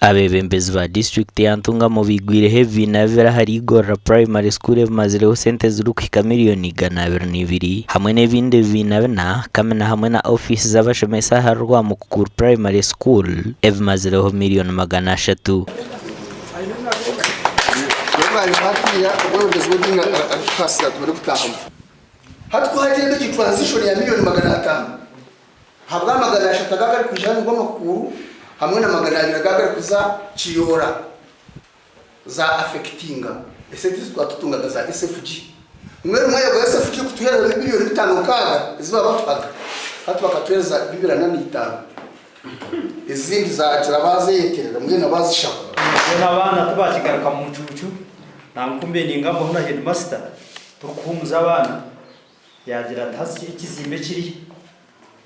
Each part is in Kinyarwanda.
Abebembezi ba district ya Ntunga mu bigwireho ebinabera hari Igorora Primary School bimazireho sente zirukwika miliyoni 202 hamwe n'ebindi binabena kamena hamwe na office z'abashomesa ha Rwamukuru Primary School ebimazireho miliyoni 300. Hatwagenda transition ya miliyoni 500 habwa 500 gagari kujana Rwamukuru hamwe na 200 gagari kuza Chiyora za affectinga eseti twatutunga za SFG mwe ya SFG kutuhera miliyoni 5 kaga ziba batwaga hatu bakatweza 205 izindi za kirabaze yeterera mwe nabazishaka abana tubakigaruka mu mucucu nankumbe ningambo hona headmaster turukumuza abana yagira tasi ikizimbe kiri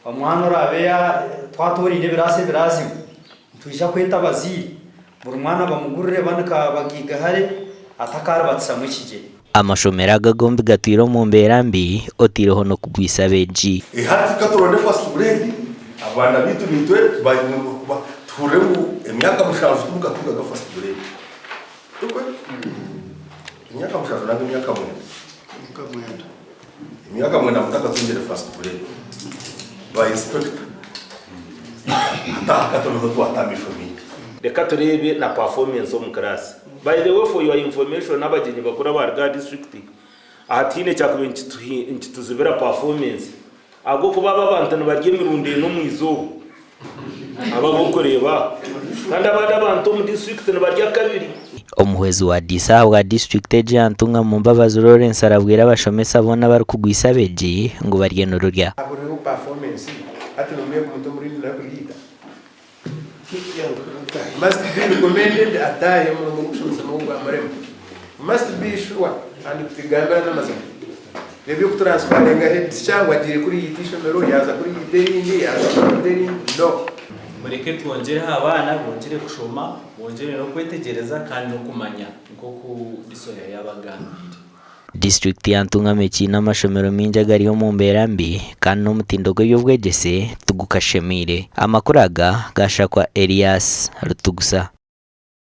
omwana orabeya twatorine birase tuisha kweta baziri buri mwana bamugurire bandika bagiga hare atakara batsamu kije amashomera gagombi gatwiro mu mbera mbi otireho no kugwisa beji hati katorone fast grade abana bitu nitwe ture mu emyaka mushaje tumukatunga ga fast grade tukwe emyaka mushaje nange emyaka mwenda mutaka tungere fast grade ba inspector hata katolo to atamisho mingi reka turebe na performance mu class. By the way, for your information, n'abagenyi bakora ba district ahatine cyakubinci tuzibera performance ago kuba babantana barye mirunde no mwizo ababokoreba kandi abantu mu district barya kabiri. Omuhwezi wa Disa wa district ya Ntunga mu Mbabazi Lawrence arabwira abashomesa bona bari kugwisa beji ngo barye n'ururya aburiho performance ati no mwe muntu muri na kulida must be recommended ataye mu mushoboza mu ngwamaremo must be sure and tigamba n'amazina bebyo kutransferinga head cyangwa dire kuri yitisho mero yaza kuri yideni yaza kuri no mureke twongere abana bongere kushoma bongere no kwetegereza kandi no kumanya nko ku disoya y'abagambira. District ya Ntunga mekina amashomero mingi agariyo mu mbera mbi kandi n'umutindo gw'ebyobwegese tugukashemire amakuraga gashakwa Elias Rutugusa.